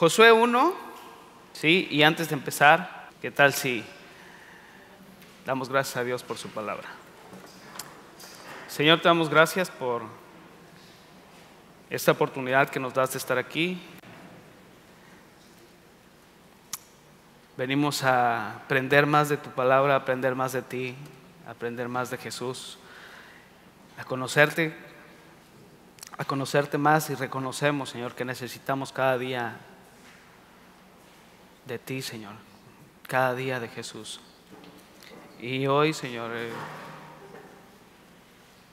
Josué 1, ¿sí? Y antes de empezar, ¿qué tal si damos gracias a Dios por su palabra? Señor, te damos gracias por esta oportunidad que nos das de estar aquí. Venimos a aprender más de tu palabra, a aprender más de ti, a aprender más de Jesús, a conocerte más, y reconocemos, Señor, que necesitamos cada día de ti, Señor, cada día de Jesús. Y hoy, Señor,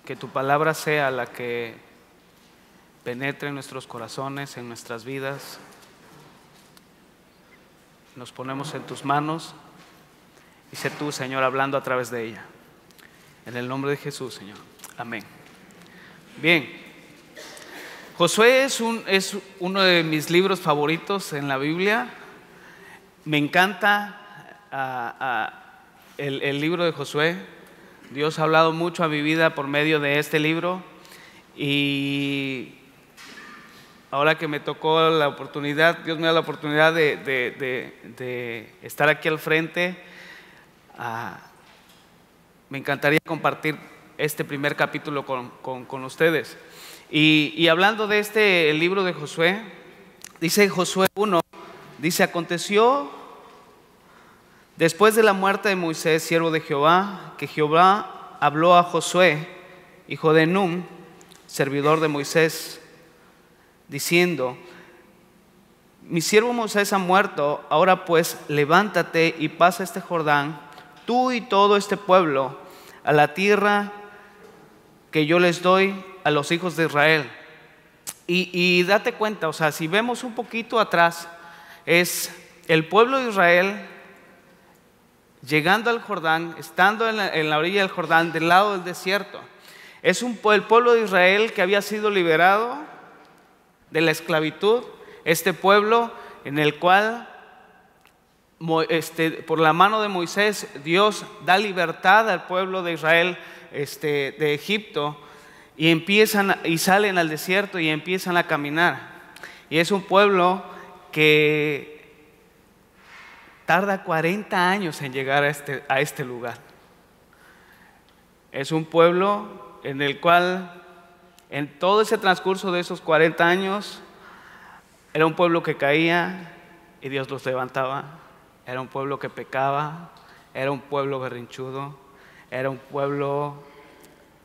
que tu palabra sea la que penetre en nuestros corazones, en nuestras vidas. Nos ponemos en tus manos y sé tú, Señor, hablando a través de ella. En el nombre de Jesús, Señor. Amén. Bien, Josué es uno de mis libros favoritos en la Biblia. Me encanta el libro de Josué. Dios ha hablado mucho a mi vida por medio de este libro, y ahora que me tocó la oportunidad, Dios me da la oportunidad de estar aquí al frente, me encantaría compartir este primer capítulo con ustedes. Y hablando de el libro de Josué, dice Josué 1, dice: aconteció después de la muerte de Moisés, siervo de Jehová, que Jehová habló a Josué, hijo de Nun, servidor de Moisés, diciendo: mi siervo Moisés ha muerto, ahora pues levántate y pasa este Jordán, tú y todo este pueblo, a la tierra que yo les doy a los hijos de Israel. Y date cuenta, o sea, si vemos un poquito atrás, es el pueblo de Israel llegando al Jordán, estando en la orilla del Jordán, del lado del desierto. Es el pueblo de Israel que había sido liberado de la esclavitud, este pueblo en el cual por la mano de Moisés Dios da libertad al pueblo de Israel de Egipto, y salen al desierto y empiezan a caminar. Y es un pueblo que tarda 40 años en llegar a este lugar. Es un pueblo en el cual, en todo ese transcurso de esos 40 años, era un pueblo que caía y Dios los levantaba. Era un pueblo que pecaba, era un pueblo berrinchudo, era un pueblo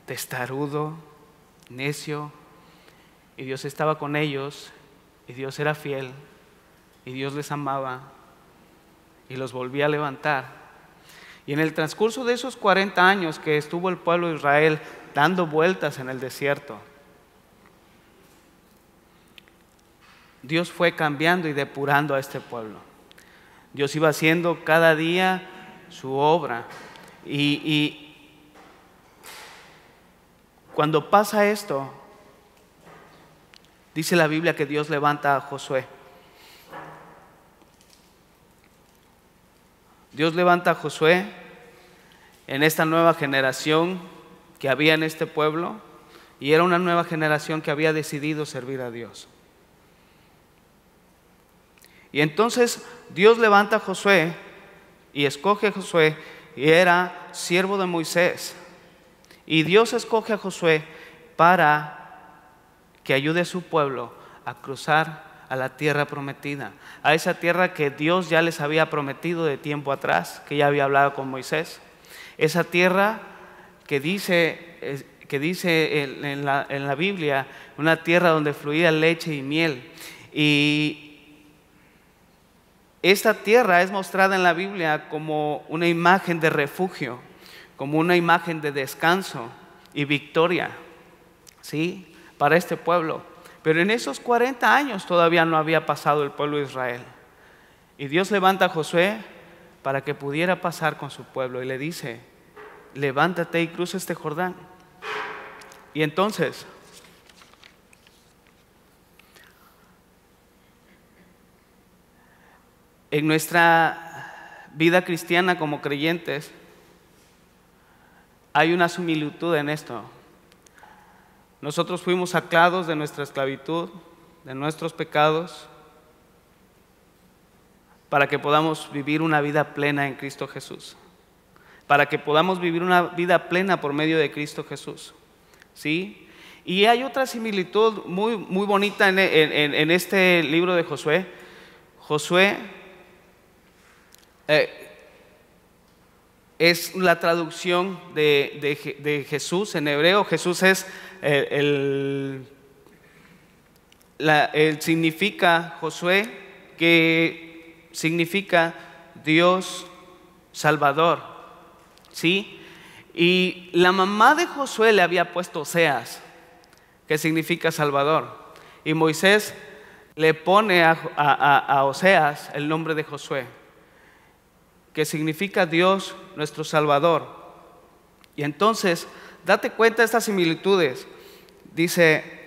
testarudo, necio, y Dios estaba con ellos, y Dios era fiel, y Dios les amaba, y los volvía a levantar. Y en el transcurso de esos 40 años que estuvo el pueblo de Israel dando vueltas en el desierto, Dios fue cambiando y depurando a este pueblo. Dios iba haciendo cada día su obra. Y cuando pasa esto, dice la Biblia que Dios levanta a Josué. Dios levanta a Josué en esta nueva generación que había en este pueblo, y era una nueva generación que había decidido servir a Dios. Y entonces Dios levanta a Josué y escoge a Josué, y era siervo de Moisés. Y Dios escoge a Josué para que ayude a su pueblo a cruzar a la tierra prometida, a esa tierra que Dios ya les había prometido de tiempo atrás, que ya había hablado con Moisés. Esa tierra que dice en la Biblia, una tierra donde fluía leche y miel. Y esta tierra es mostrada en la Biblia como una imagen de refugio, como una imagen de descanso y victoria, ¿sí?, para este pueblo. Pero en esos 40 años todavía no había pasado el pueblo de Israel. Y Dios levanta a Josué para que pudiera pasar con su pueblo, y le dice: levántate y cruza este Jordán. Y entonces, en nuestra vida cristiana como creyentes, hay una similitud en esto. Nosotros fuimos sacados de nuestra esclavitud, de nuestros pecados, para que podamos vivir una vida plena en Cristo Jesús. Para que podamos vivir una vida plena por medio de Cristo Jesús. ¿Sí? Y hay otra similitud muy, muy bonita en este libro de Josué. Josué es la traducción de Jesús en hebreo. Jesús es significa Josué, que significa Dios Salvador, ¿sí? Y la mamá de Josué le había puesto Oseas, que significa Salvador, y Moisés le pone a Oseas el nombre de Josué, que significa Dios nuestro Salvador. Y entonces, date cuenta de estas similitudes. Dice,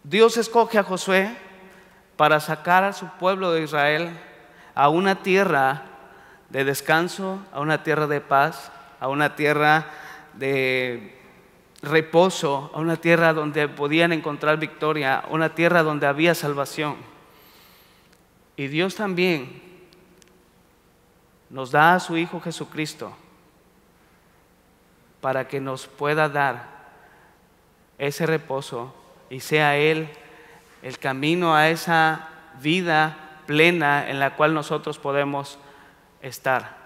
Dios escoge a Josué para sacar a su pueblo de Israel a una tierra de descanso, a una tierra de paz, a una tierra de reposo, a una tierra donde podían encontrar victoria, a una tierra donde había salvación. Y Dios también nos da a su Hijo Jesucristo para que nos pueda dar ese reposo y sea Él el camino a esa vida plena en la cual nosotros podemos estar.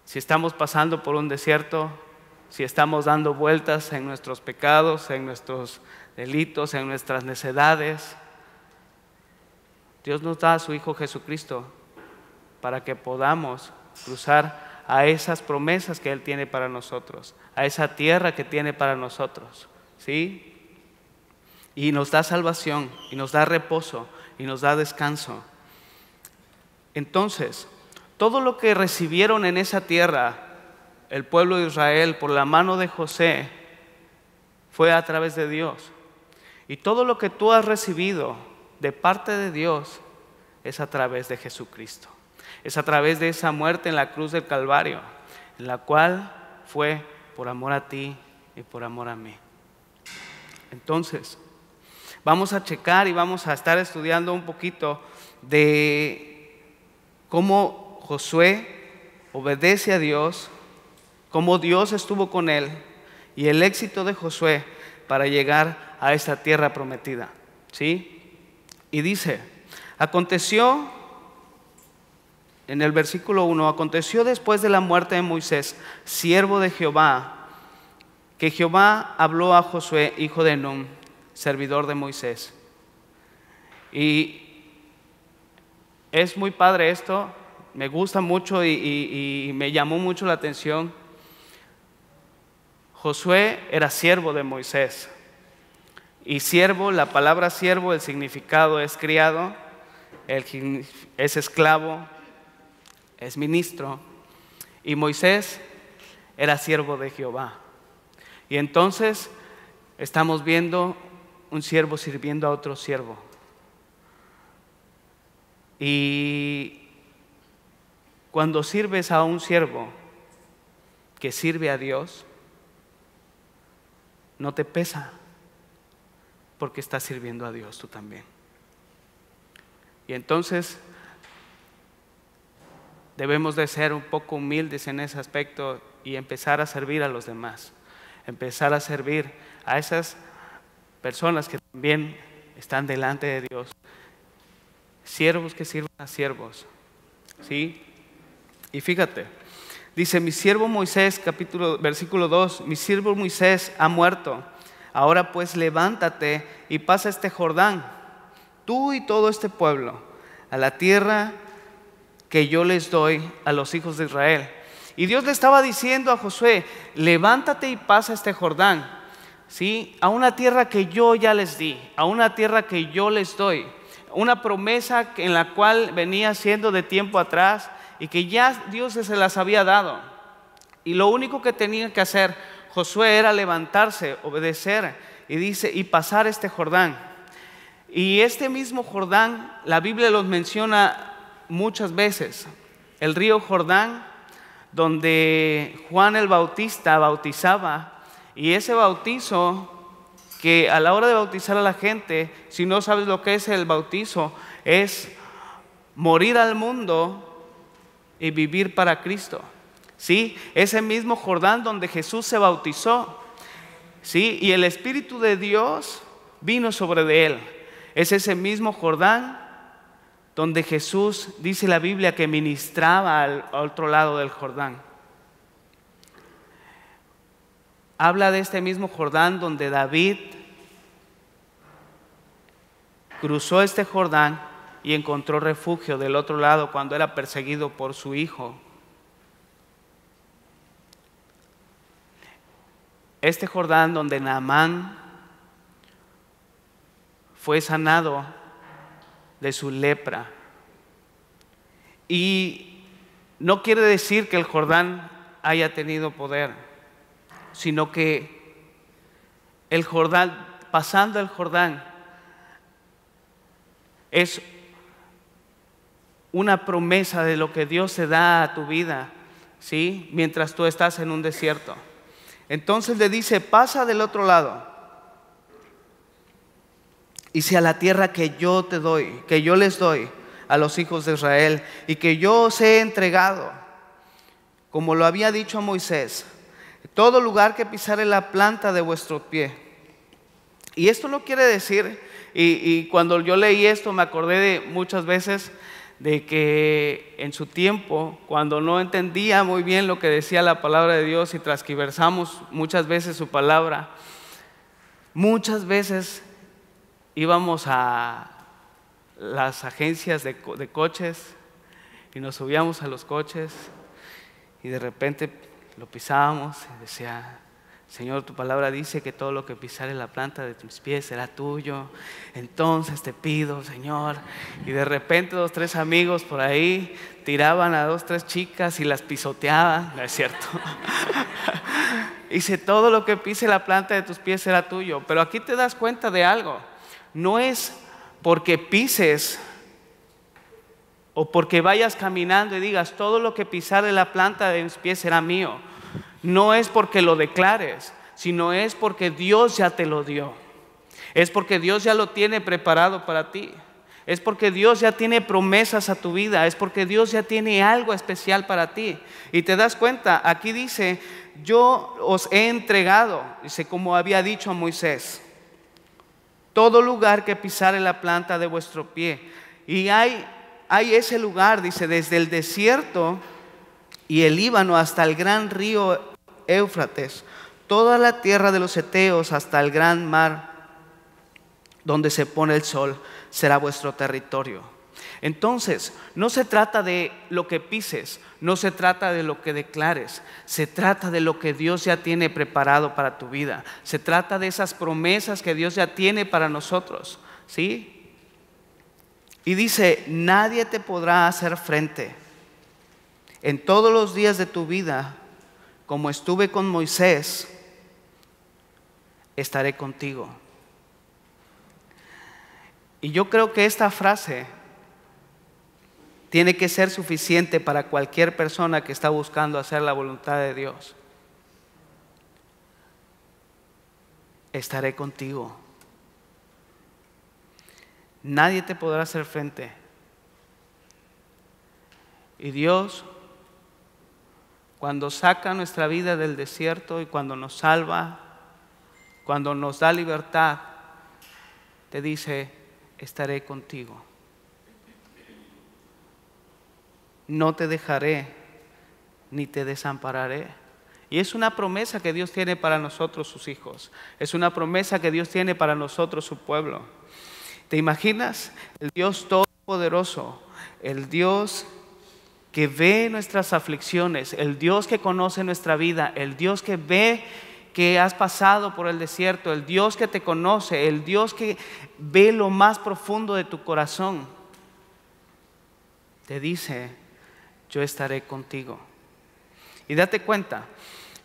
Si estamos pasando por un desierto, si estamos dando vueltas en nuestros pecados, en nuestros delitos, en nuestras necedades, Dios nos da a su Hijo Jesucristo para que podamos cruzar a esas promesas que Él tiene para nosotros, a esa tierra que tiene para nosotros, ¿sí? Y nos da salvación, y nos da reposo, y nos da descanso. Entonces, todo lo que recibieron en esa tierra el pueblo de Israel por la mano de José fue a través de Dios. Y todo lo que tú has recibido de parte de Dios es a través de Jesucristo. Es a través de esa muerte en la cruz del Calvario, en la cual fue por amor a ti y por amor a mí. Entonces, vamos a checar y vamos a estar estudiando un poquito de cómo Josué obedece a Dios, cómo Dios estuvo con él y el éxito de Josué para llegar a esta tierra prometida, ¿sí? Y dice, aconteció, en el versículo 1, aconteció después de la muerte de Moisés, siervo de Jehová, que Jehová habló a Josué, hijo de Nun, servidor de Moisés. Y es muy padre esto, me gusta mucho y me llamó mucho la atención. Josué era siervo de Moisés. Y siervo, la palabra siervo, el significado es criado, es esclavo, es ministro. Y Moisés era siervo de Jehová. Y entonces estamos viendo un siervo sirviendo a otro siervo. Y cuando sirves a un siervo que sirve a Dios, no te pesa, porque estás sirviendo a Dios tú también. Y entonces debemos de ser un poco humildes en ese aspecto y empezar a servir a los demás, empezar a servir a esas personas que también están delante de Dios, siervos que sirvan a siervos, ¿sí? Y fíjate, dice, mi siervo Moisés, versículo 2, mi siervo Moisés ha muerto, ahora pues levántate y pasa este Jordán, tú y todo este pueblo, a la tierra que yo les doy a los hijos de Israel. Y Dios le estaba diciendo a Josué, levántate y pasa este Jordán, ¿sí? A una tierra que yo ya les di, a una tierra que yo les doy, una promesa en la cual venía siendo de tiempo atrás y que ya Dios se las había dado. Y lo único que tenía que hacer Josué era levantarse, obedecer, y dice, y pasar este Jordán. Y este mismo Jordán, la Biblia los menciona muchas veces. El río Jordán, donde Juan el Bautista bautizaba, y ese bautizo que a la hora de bautizar a la gente, si no sabes lo que es el bautizo, es morir al mundo y vivir para Cristo. ¿Sí? Ese mismo Jordán donde Jesús se bautizó, ¿sí? Y el Espíritu de Dios vino sobre de él. Es ese mismo Jordán donde Jesús, dice la Biblia, que ministraba al otro lado del Jordán. Habla de este mismo Jordán donde David cruzó este Jordán y encontró refugio del otro lado cuando era perseguido por su hijo. Este Jordán donde Naamán fue sanado de su lepra. Y no quiere decir que el Jordán haya tenido poder, sino que el Jordán, pasando el Jordán, es una promesa de lo que Dios te da a tu vida, ¿sí? Mientras tú estás en un desierto. Entonces le dice, pasa del otro lado y sea la tierra que yo te doy, que yo les doy a los hijos de Israel y que yo os he entregado, como lo había dicho a Moisés, todo lugar que pisare la planta de vuestro pie. Y esto no quiere decir, y cuando yo leí esto me acordé de muchas veces de que en su tiempo, cuando no entendía muy bien lo que decía la palabra de Dios y transquiversamos muchas veces su palabra, muchas veces íbamos a las agencias de coches y nos subíamos a los coches y de repente lo pisábamos y decía, Señor, tu palabra dice que todo lo que pisare la planta de tus pies será tuyo. Entonces te pido, Señor. Y de repente 2, 3 amigos por ahí tiraban a 2, 3 chicas y las pisoteaban. No es cierto. Dice, todo lo que pise la planta de tus pies será tuyo. Pero aquí te das cuenta de algo. No es porque pises o porque vayas caminando y digas, todo lo que pisare la planta de mis pies será mío. No es porque lo declares, sino es porque Dios ya te lo dio. Es porque Dios ya lo tiene preparado para ti. Es porque Dios ya tiene promesas a tu vida. Es porque Dios ya tiene algo especial para ti. Y te das cuenta, aquí dice, yo os he entregado, dice, como había dicho a Moisés, todo lugar que pisare la planta de vuestro pie. Y hay ese lugar, dice, desde el desierto y el Líbano hasta el gran río Éufrates, toda la tierra de los heteos hasta el gran mar donde se pone el sol, será vuestro territorio. Entonces, no se trata de lo que pises, no se trata de lo que declares, se trata de lo que Dios ya tiene preparado para tu vida, se trata de esas promesas que Dios ya tiene para nosotros, ¿sí? Y dice, nadie te podrá hacer frente en todos los días de tu vida. Como estuve con Moisés, estaré contigo. Y yo creo que esta frase tiene que ser suficiente para cualquier persona que está buscando hacer la voluntad de Dios. Estaré contigo. Nadie te podrá hacer frente. Y Dios, cuando saca nuestra vida del desierto y cuando nos salva, cuando nos da libertad, te dice, estaré contigo. No te dejaré ni te desampararé. Y es una promesa que Dios tiene para nosotros, sus hijos. Es una promesa que Dios tiene para nosotros, su pueblo. ¿Te imaginas? El Dios todopoderoso, el Dios que ve nuestras aflicciones, el Dios que conoce nuestra vida, el Dios que ve que has pasado por el desierto, el Dios que te conoce, el Dios que ve lo más profundo de tu corazón, te dice, yo estaré contigo. Y date cuenta,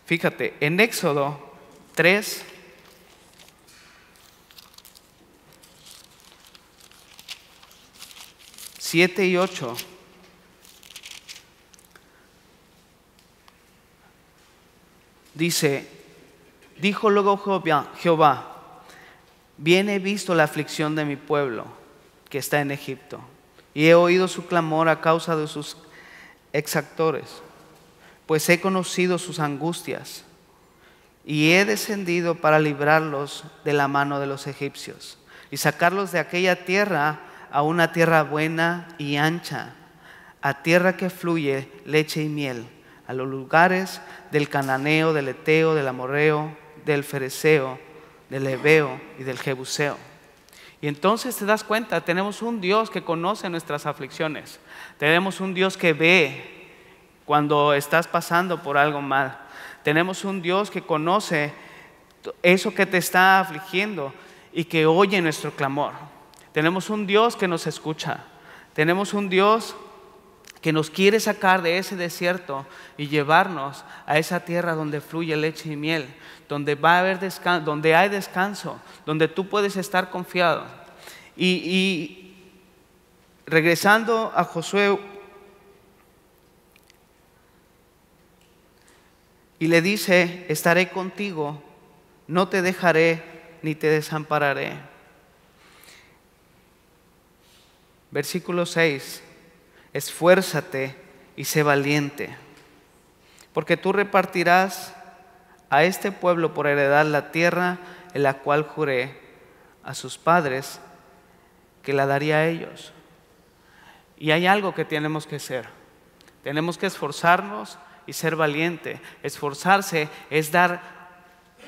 fíjate, en Éxodo 3, siete y 8, dice, dijo luego Jehová, bien he visto la aflicción de mi pueblo que está en Egipto, y he oído su clamor a causa de sus exactores, pues he conocido sus angustias, y he descendido para librarlos de la mano de los egipcios y sacarlos de aquella tierra a una tierra buena y ancha, a tierra que fluye leche y miel, a los lugares del cananeo, del eteo, del amorreo, del fereceo, del heveo y del jebuseo. Y entonces te das cuenta, tenemos un Dios que conoce nuestras aflicciones, tenemos un Dios que ve cuando estás pasando por algo mal, tenemos un Dios que conoce eso que te está afligiendo y que oye nuestro clamor. Tenemos un Dios que nos escucha, tenemos un Dios que nos quiere sacar de ese desierto y llevarnos a esa tierra donde fluye leche y miel, donde va a haber descanso, donde hay descanso, donde tú puedes estar confiado. Y regresando a Josué, y le dice: estaré contigo, no te dejaré ni te desampararé. Versículo 6: esfuérzate y sé valiente, porque tú repartirás a este pueblo por heredad la tierra en la cual juré a sus padres que la daría a ellos. Y hay algo que tenemos que hacer. Tenemos que esforzarnos y ser valiente. Esforzarse es dar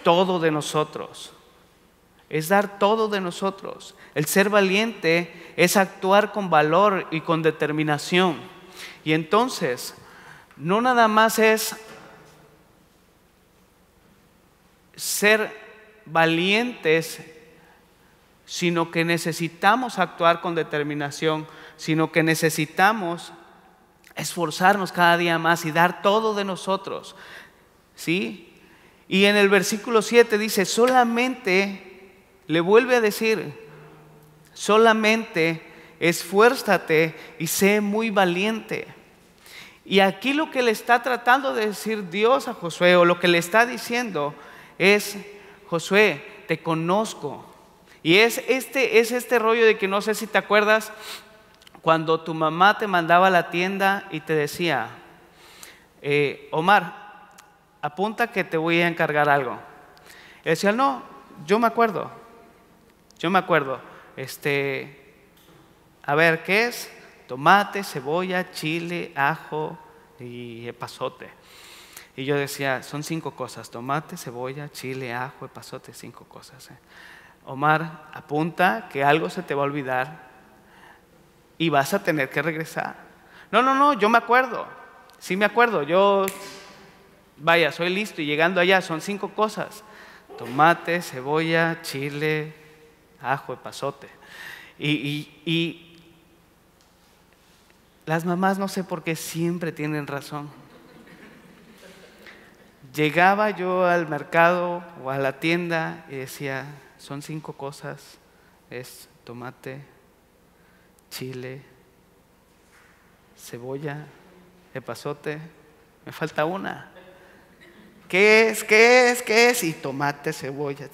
todo de nosotros. Es dar todo de nosotros. El ser valiente es actuar con valor y con determinación. Y entonces, no nada más es ser valientes, sino que necesitamos actuar con determinación, sino que necesitamos esforzarnos cada día más y dar todo de nosotros, ¿sí? Y en el versículo 7 dice: solamente, le vuelve a decir, solamente esfuérzate y sé muy valiente. Y aquí lo que le está tratando de decir Dios a Josué, o lo que le está diciendo es: Josué, te conozco. Y es este rollo de que, no sé si te acuerdas, cuando tu mamá te mandaba a la tienda y te decía: Omar, apunta que te voy a encargar algo. Y decía: no, yo me acuerdo. A ver, ¿qué es? Tomate, cebolla, chile, ajo y epazote. Y yo decía: son 5 cosas: tomate, cebolla, chile, ajo, epazote, 5 cosas. Omar, apunta que algo se te va a olvidar y vas a tener que regresar. No, yo me acuerdo. Sí me acuerdo, vaya, soy listo. Y llegando allá son 5 cosas: tomate, cebolla, chile, ajo, epazote. Y las mamás, no sé por qué, siempre tienen razón. Llegaba yo al mercado o a la tienda y decía: son 5 cosas, es tomate, chile, cebolla, epazote, me falta una. ¿Qué es? Y tomate, cebolla.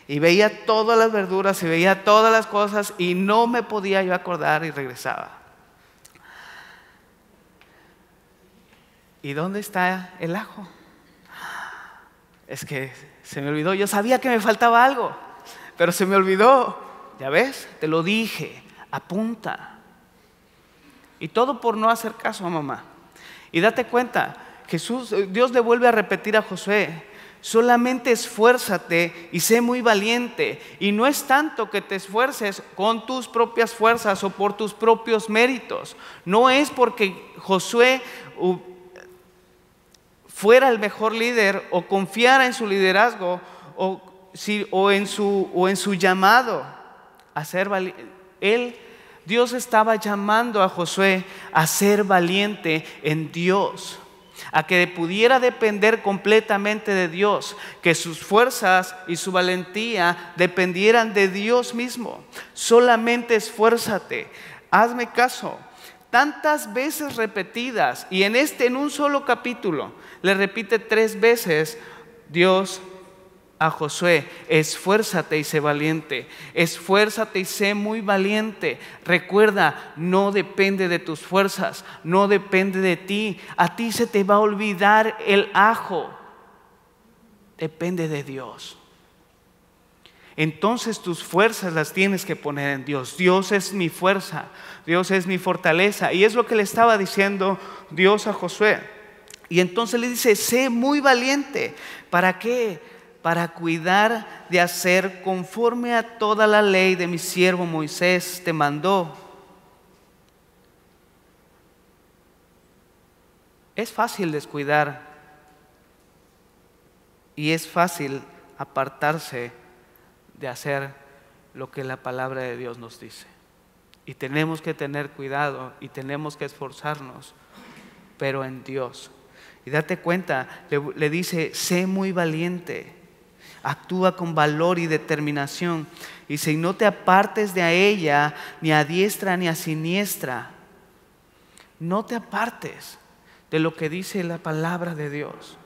Y veía todas las verduras y veía todas las cosas y no me podía yo acordar, y regresaba. ¿Y dónde está el ajo? Es que se me olvidó. Yo sabía que me faltaba algo, pero se me olvidó. Ya ves, te lo dije, apunta. Y todo por no hacer caso a mamá. Y date cuenta, Dios le vuelve a repetir a Josué: solamente esfuérzate y sé muy valiente. Y no es tanto que te esfuerces con tus propias fuerzas o por tus propios méritos. No es porque Josué fuera el mejor líder o confiara en su liderazgo o en su llamado a ser valiente. Dios estaba llamando a Josué a ser valiente en Dios, a que pudiera depender completamente de Dios, que sus fuerzas y su valentía dependieran de Dios mismo. Solamente esfuérzate, hazme caso. Tantas veces repetidas, y en un solo capítulo le repite 3 veces Dios: a Josué: esfuérzate y sé valiente, esfuérzate y sé muy valiente. Recuerda, no depende de tus fuerzas, no depende de ti. A ti se te va a olvidar el ajo, depende de Dios. Entonces tus fuerzas las tienes que poner en Dios. Dios es mi fuerza, Dios es mi fortaleza. Y es lo que le estaba diciendo Dios a Josué. Y entonces le dice: sé muy valiente. ¿Para qué? Para cuidar de hacer conforme a toda la ley de mi siervo Moisés te mandó. Es fácil descuidar y es fácil apartarse de hacer lo que la palabra de Dios nos dice. Y tenemos que tener cuidado y tenemos que esforzarnos, pero en Dios. Y date cuenta, le dice: sé muy valiente, actúa con valor y determinación. Y si no te apartes de ella, ni a diestra ni a siniestra. No te apartes de lo que dice la palabra de Dios.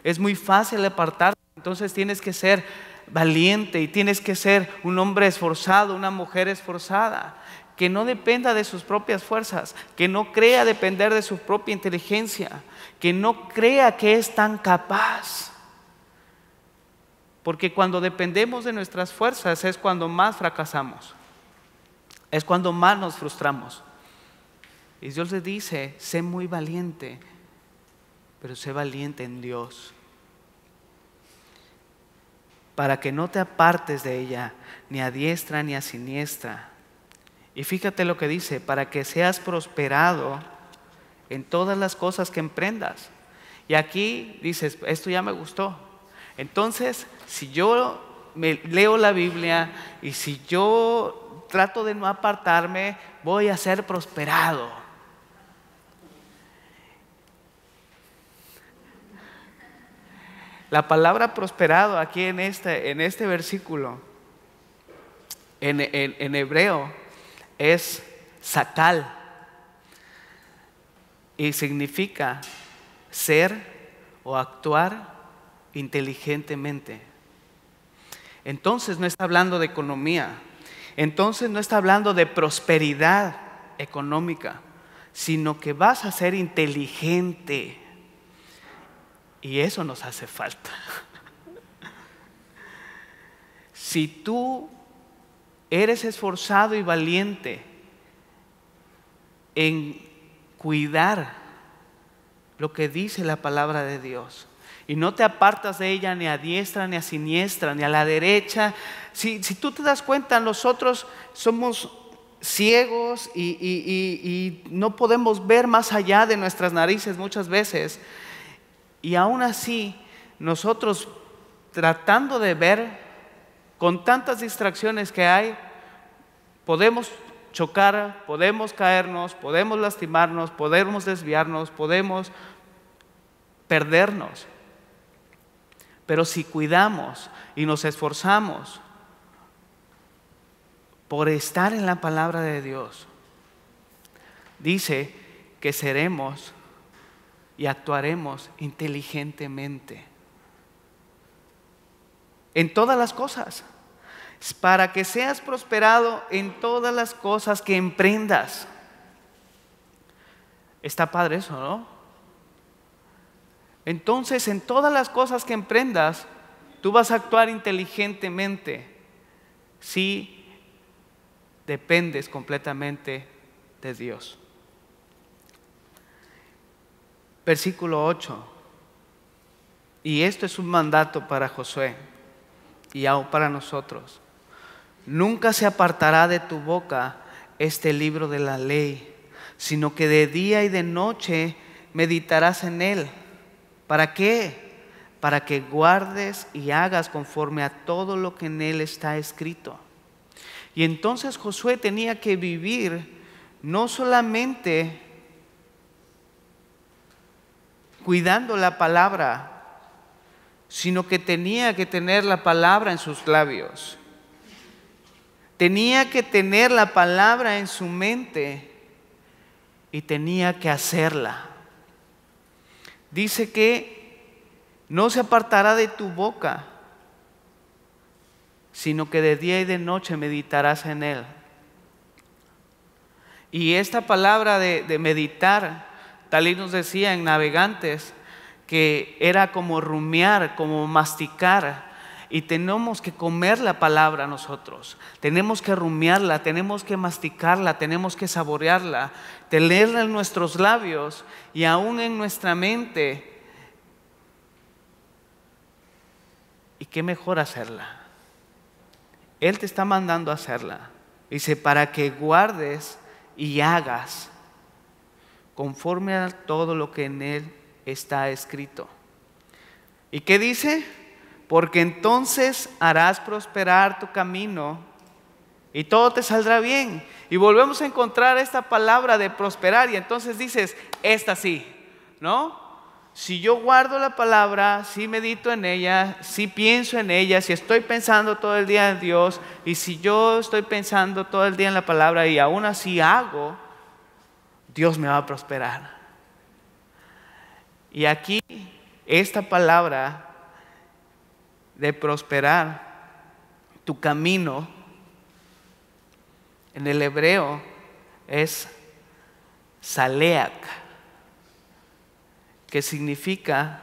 Es muy fácil apartarte, entonces tienes que ser valiente y tienes que ser un hombre esforzado, una mujer esforzada, que no dependa de sus propias fuerzas, que no crea depender de su propia inteligencia, que no crea que es tan capaz. Porque cuando dependemos de nuestras fuerzas es cuando más fracasamos, es cuando más nos frustramos. Y Dios le dice: sé muy valiente, pero sé valiente en Dios, para que no te apartes de ella, ni a diestra ni a siniestra. Y fíjate lo que dice: para que seas prosperado en todas las cosas que emprendas. Y aquí dices: esto ya me gustó. Entonces, si yo leo la Biblia y si yo trato de no apartarme, voy a ser prosperado. La palabra prosperado aquí en este versículo, en hebreo, es sakal y significa ser o actuar inteligentemente. Entonces no está hablando de economía, entonces no está hablando de prosperidad económica, sino que vas a ser inteligente. Y eso nos hace falta. Si tú eres esforzado y valiente en cuidar lo que dice la palabra de Dios y no te apartas de ella ni a diestra ni a siniestra ni a la derecha, si tú te das cuenta, nosotros somos ciegos y no podemos ver más allá de nuestras narices muchas veces. Y aún así, nosotros tratando de ver, con tantas distracciones que hay, podemos chocar, podemos caernos, podemos lastimarnos, podemos desviarnos, podemos perdernos. Pero si cuidamos y nos esforzamos por estar en la palabra de Dios, dice que seremos y actuaremos inteligentemente en todas las cosas, para que seas prosperado en todas las cosas que emprendas. Está padre eso, ¿no? Entonces, en todas las cosas que emprendas, tú vas a actuar inteligentemente si dependes completamente de Dios. Versículo 8. Y esto es un mandato para Josué y aún para nosotros. Nunca se apartará de tu boca este libro de la ley, sino que de día y de noche meditarás en él. ¿Para qué? Para que guardes y hagas conforme a todo lo que en él está escrito. Y entonces Josué tenía que vivir no solamente cuidando la palabra, sino que tenía que tener la palabra en sus labios. Tenía que tener la palabra en su mente y tenía que hacerla. Dice que no se apartará de tu boca sino que de día y de noche meditarás en él. Y esta palabra de meditar, Talí nos decía en Navegantes, que era como rumiar, como masticar. Y tenemos que comer la palabra nosotros, tenemos que rumiarla, tenemos que masticarla, tenemos que saborearla, tenerla en nuestros labios y aún en nuestra mente. ¿Y qué mejor hacerla? Él te está mandando a hacerla. Dice, para que guardes y hagas conforme a todo lo que en él está escrito. ¿Y qué dice? Porque entonces harás prosperar tu camino y todo te saldrá bien. Y volvemos a encontrar esta palabra de prosperar, y entonces dices, esta sí, ¿no? Si yo guardo la palabra, si medito en ella, si pienso en ella, si estoy pensando todo el día en Dios, y si yo estoy pensando todo el día en la palabra y aún así hago, Dios me va a prosperar. Y aquí esta palabra de prosperar tu camino en el hebreo es saleak, que significa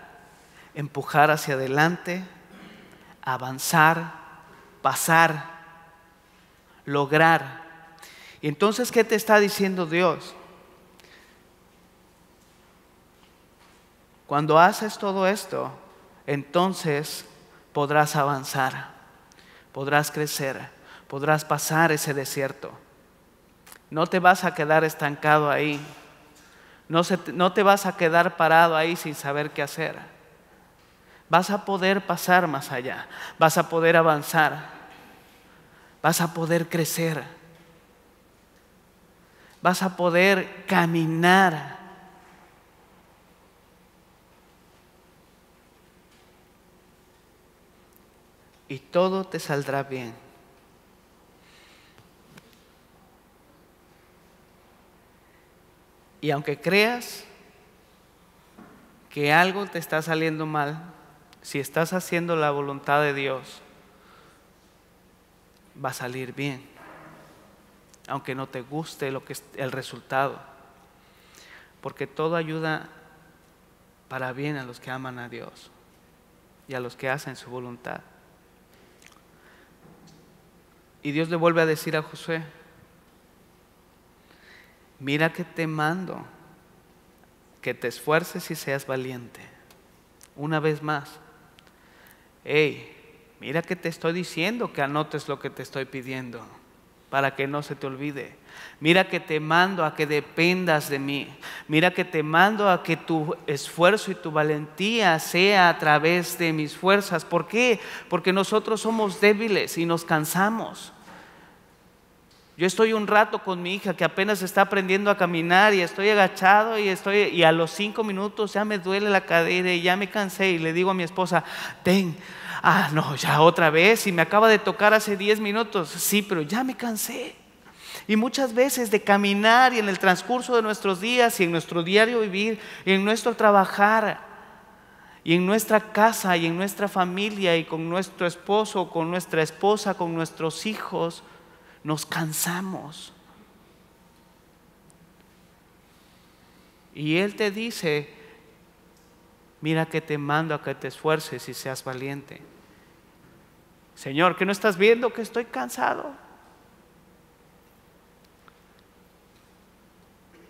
empujar hacia adelante, avanzar, pasar, lograr. Y entonces, ¿qué te está diciendo Dios? Cuando haces todo esto, entonces podrás avanzar, podrás crecer, podrás pasar ese desierto. No te vas a quedar estancado ahí. No te vas a quedar parado ahí sin saber qué hacer. Vas a poder pasar más allá, vas a poder avanzar, vas a poder crecer, vas a poder caminar. Y todo te saldrá bien. Y aunque creas que algo te está saliendo mal, si estás haciendo la voluntad de Dios, va a salir bien, aunque no te guste el resultado, porque todo ayuda para bien a los que aman a Dios y a los que hacen su voluntad. Y Dios le vuelve a decir a Josué, mira que te mando que te esfuerces y seas valiente. Una vez más, mira que te estoy diciendo que anotes lo que te estoy pidiendo para que no se te olvide. Mira que te mando a que dependas de mí. Mira que te mando a que tu esfuerzo y tu valentía sea a través de mis fuerzas. ¿Por qué? Porque nosotros somos débiles y nos cansamos. Yo estoy un rato con mi hija que apenas está aprendiendo a caminar y estoy agachado y a los 5 minutos ya me duele la cadera y ya me cansé y le digo a mi esposa, no, ya otra vez y me acaba de tocar hace 10 minutos. Sí, pero ya me cansé. Y muchas veces de caminar y en el transcurso de nuestros días y en nuestro diario vivir y en nuestro trabajar y en nuestra casa y en nuestra familia y con nuestro esposo, con nuestra esposa, con nuestros hijos, nos cansamos. Y Él te dice, mira que te mando a que te esfuerces y seas valiente. Señor, ¿que no estás viendo que estoy cansado?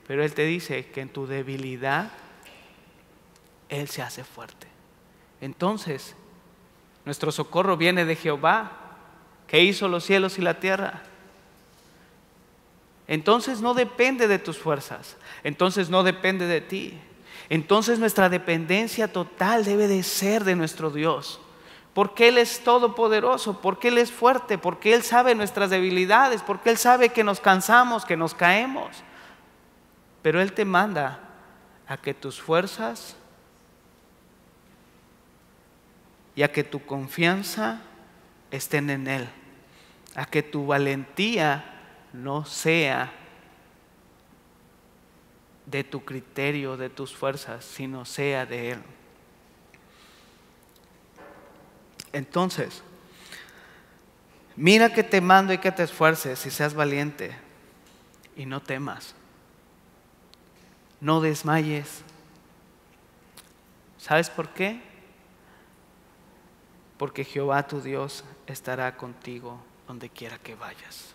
Pero Él te dice que en tu debilidad Él se hace fuerte. Entonces, nuestro socorro viene de Jehová, que hizo los cielos y la tierra. Entonces no depende de tus fuerzas, entonces no depende de ti. Entonces nuestra dependencia total debe de ser de nuestro Dios, porque Él es todopoderoso, porque Él es fuerte, porque Él sabe nuestras debilidades, porque Él sabe que nos cansamos, que nos caemos. Pero Él te manda a que tus fuerzas y a que tu confianza estén en Él, a que tu valentía no sea de tu criterio, de tus fuerzas, sino sea de Él. Entonces, Mira que te mando y que te esfuerces y seas valiente y no temas. No desmayes. ¿Sabes por qué? Porque Jehová tu Dios estará contigo donde quiera que vayas.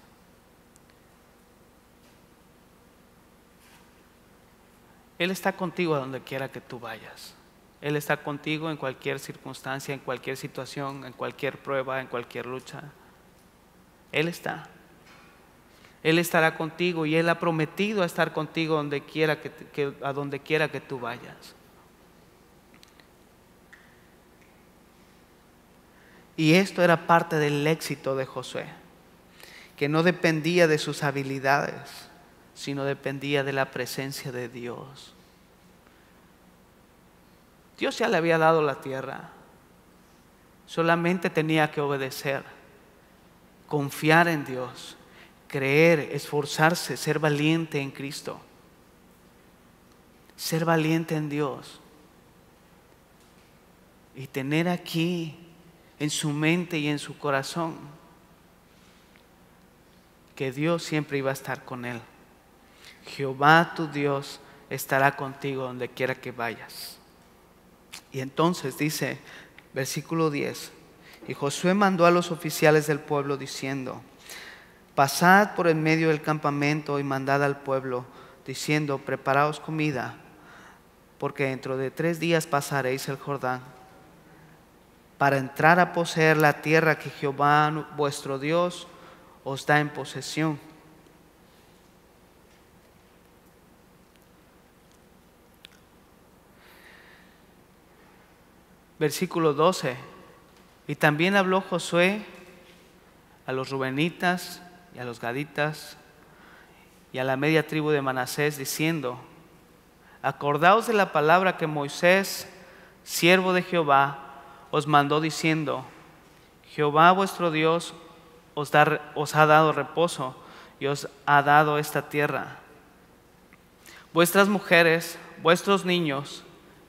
Él está contigo a donde quiera que tú vayas. Él está contigo en cualquier circunstancia, en cualquier situación, en cualquier prueba, en cualquier lucha. Él está. Él estará contigo y Él ha prometido estar contigo donde quiera a donde quiera que tú vayas. Y esto era parte del éxito de Josué, que no dependía de sus habilidades, sino dependía de la presencia de Dios. Dios ya le había dado la tierra, solamente tenía que obedecer, confiar en Dios, creer, esforzarse, ser valiente en Cristo, ser valiente en Dios y tener aquí en su mente y en su corazón que Dios siempre iba a estar con él. Jehová tu Dios estará contigo donde quiera que vayas. Y entonces dice, versículo 10, y Josué mandó a los oficiales del pueblo diciendo, pasad por en medio del campamento y mandad al pueblo, diciendo, preparaos comida, porque dentro de 3 días pasaréis el Jordán, para entrar a poseer la tierra que Jehová vuestro Dios os da en posesión. Versículo 12. Y también habló Josué a los rubenitas y a los gaditas y a la media tribu de Manasés, diciendo, acordaos de la palabra que Moisés, siervo de Jehová, os mandó diciendo, Jehová vuestro Dios os ha dado reposo y os ha dado esta tierra. Vuestras mujeres, vuestros niños,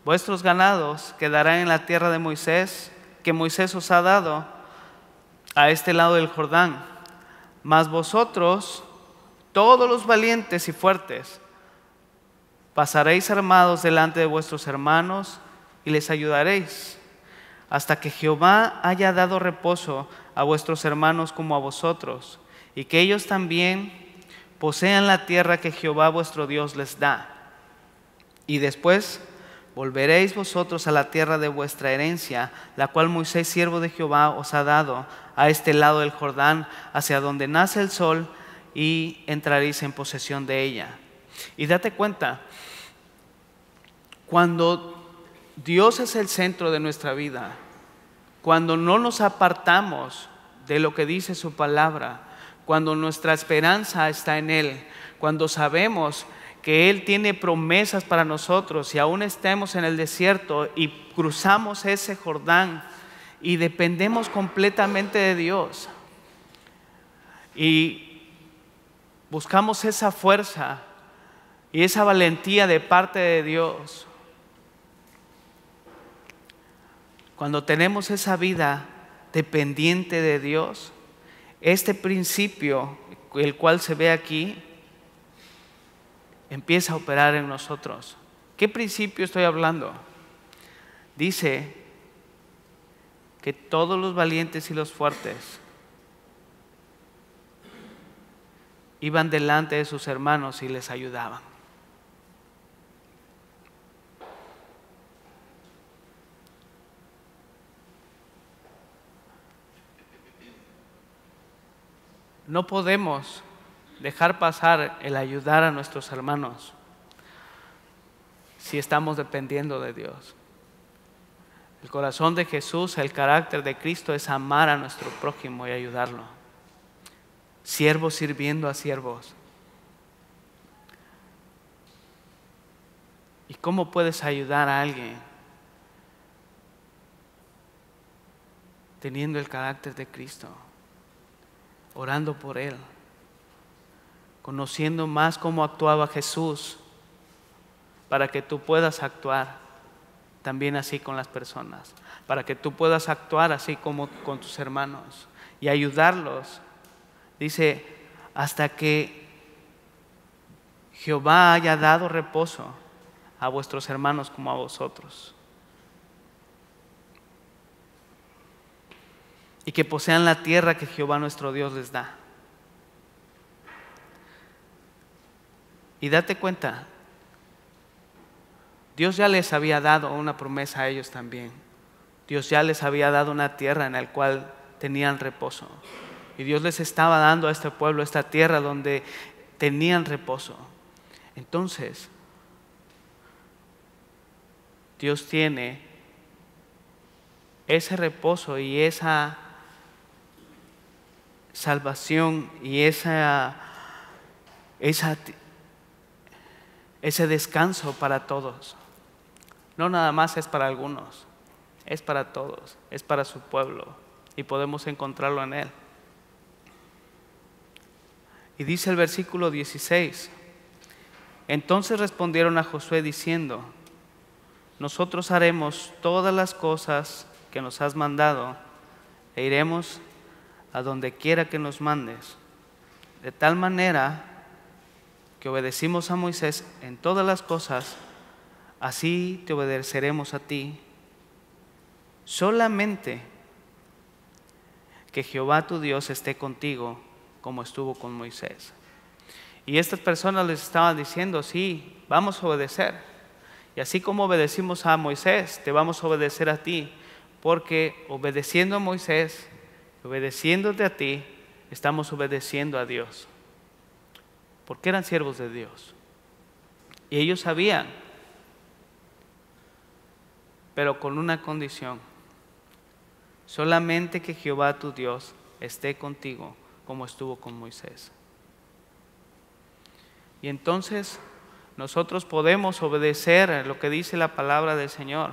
vuestros ganados quedarán en la tierra de Moisés, que Moisés os ha dado a este lado del Jordán. Mas vosotros, todos los valientes y fuertes, pasaréis armados delante de vuestros hermanos y les ayudaréis, hasta que Jehová haya dado reposo a vuestros hermanos como a vosotros, y que ellos también posean la tierra que Jehová vuestro Dios les da. Y después volveréis vosotros a la tierra de vuestra herencia, la cual Moisés, siervo de Jehová, os ha dado a este lado del Jordán, hacia donde nace el sol, y entraréis en posesión de ella. Y date cuenta, cuando Dios es el centro de nuestra vida, cuando no nos apartamos de lo que dice su palabra, cuando nuestra esperanza está en Él, cuando sabemos que Él tiene promesas para nosotros y aún estemos en el desierto y cruzamos ese Jordán y dependemos completamente de Dios y buscamos esa fuerza y esa valentía de parte de Dios, cuando tenemos esa vida dependiente de Dios, este principio, el cual se ve aquí, empieza a operar en nosotros. ¿Qué principio estoy hablando? Dice que todos los valientes y los fuertes iban delante de sus hermanos y les ayudaban. No podemos dejar pasar el ayudar a nuestros hermanos si estamos dependiendo de Dios. El corazón de Jesús, el carácter de Cristo es amar a nuestro prójimo y ayudarlo. Siervos sirviendo a siervos. ¿Y cómo puedes ayudar a alguien teniendo el carácter de Cristo? Orando por Él, conociendo más cómo actuaba Jesús, para que tú puedas actuar también así con las personas, para que tú puedas actuar así como con tus hermanos y ayudarlos. Dice, hasta que Jehová haya dado reposo a vuestros hermanos como a vosotros, y que posean la tierra que Jehová nuestro Dios les da. Y date cuenta, Dios ya les había dado una promesa a ellos también. Dios ya les había dado una tierra en la cual tenían reposo. Y Dios les estaba dando a este pueblo esta tierra donde tenían reposo. Entonces, Dios tiene ese reposo y esa salvación y ese descanso para todos. No nada más es para algunos, es para todos, es para su pueblo y podemos encontrarlo en Él. Y dice el versículo 16, entonces respondieron a Josué diciendo, nosotros haremos todas las cosas que nos has mandado e iremos a donde quiera que nos mandes, de tal manera que obedecimos a Moisés en todas las cosas, así te obedeceremos a ti. Solamente que Jehová tu Dios esté contigo como estuvo con Moisés. Y estas personas les estaban diciendo, sí, vamos a obedecer. Y así como obedecimos a Moisés, te vamos a obedecer a ti, porque obedeciendo a Moisés, obedeciéndote a ti, estamos obedeciendo a Dios. Porque eran siervos de Dios. Y ellos sabían, pero con una condición: solamente que Jehová tu Dios esté contigo como estuvo con Moisés. Y entonces nosotros podemos obedecer lo que dice la palabra del Señor,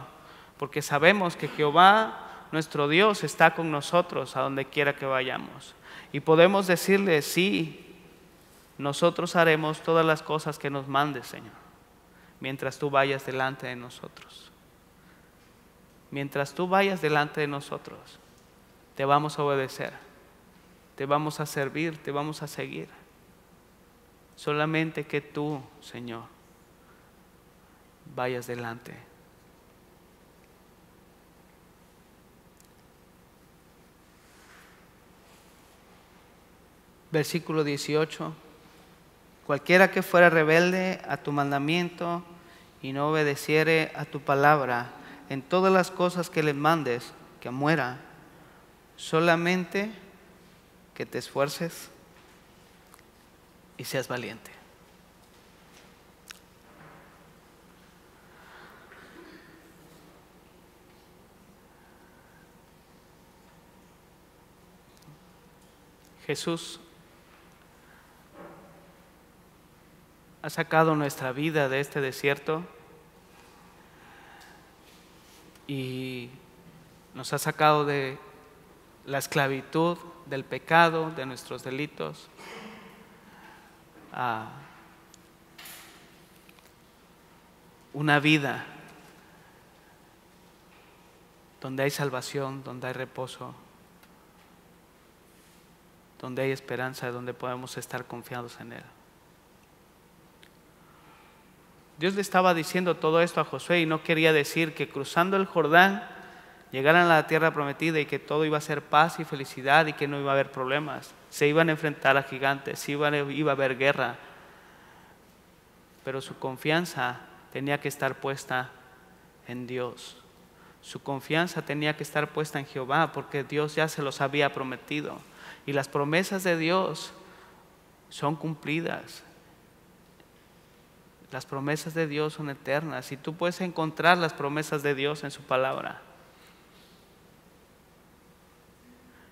porque sabemos que Jehová nuestro Dios está con nosotros a donde quiera que vayamos. Y podemos decirle, sí, nosotros haremos todas las cosas que nos mandes, Señor, mientras tú vayas delante de nosotros. Mientras tú vayas delante de nosotros, te vamos a obedecer, te vamos a servir, te vamos a seguir. Solamente que tú, Señor, vayas delante. Versículo 18. Cualquiera que fuera rebelde a tu mandamiento y no obedeciere a tu palabra en todas las cosas que le mandes, que muera. Solamente que te esfuerces y seas valiente. Jesús ha sacado nuestra vida de este desierto y nos ha sacado de la esclavitud, del pecado, de nuestros delitos, a una vida donde hay salvación, donde hay reposo, donde hay esperanza, donde podemos estar confiados en Él. Dios le estaba diciendo todo esto a Josué y no quería decir que cruzando el Jordán llegaran a la tierra prometida y que todo iba a ser paz y felicidad y que no iba a haber problemas. Se iban a enfrentar a gigantes, iba a haber guerra, pero su confianza tenía que estar puesta en Dios. Su confianza tenía que estar puesta en Jehová, porque Dios ya se los había prometido. Y las promesas de Dios son cumplidas. Las promesas de Dios son eternas y tú puedes encontrar las promesas de Dios en su palabra.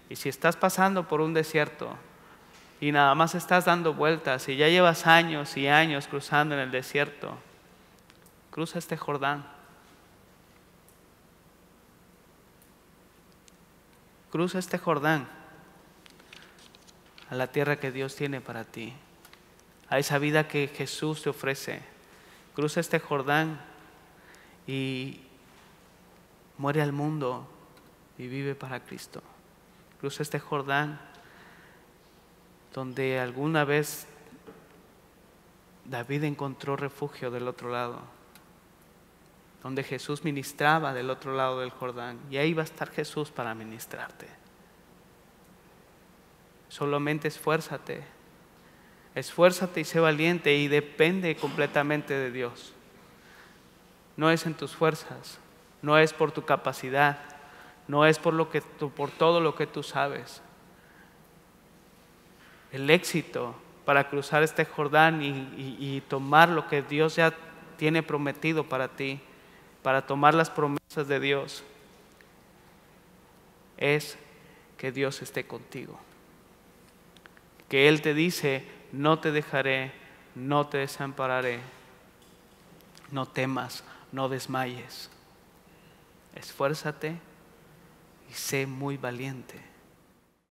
Y si estás pasando por un desierto y nada más estás dando vueltas y ya llevas años y años cruzando en el desierto, cruza este Jordán. Cruza este Jordán a la tierra que Dios tiene para ti, a esa vida que Jesús te ofrece. Cruza este Jordán y muere al mundo y vive para Cristo. cruza este Jordán, donde alguna vez David encontró refugio del otro lado, donde Jesús ministraba del otro lado del Jordán, y ahí va a estar Jesús para ministrarte. Solamente esfuérzate y sé valiente, y depende completamente de Dios. No es en tus fuerzas, no es por tu capacidad, no es por todo lo que tú sabes. El éxito para cruzar este Jordán y tomar lo que Dios ya tiene prometido para ti, para tomar las promesas de Dios, es que Dios esté contigo. Que Él te dice: no te dejaré, no te desampararé. No temas, no desmayes. Esfuérzate y sé muy valiente.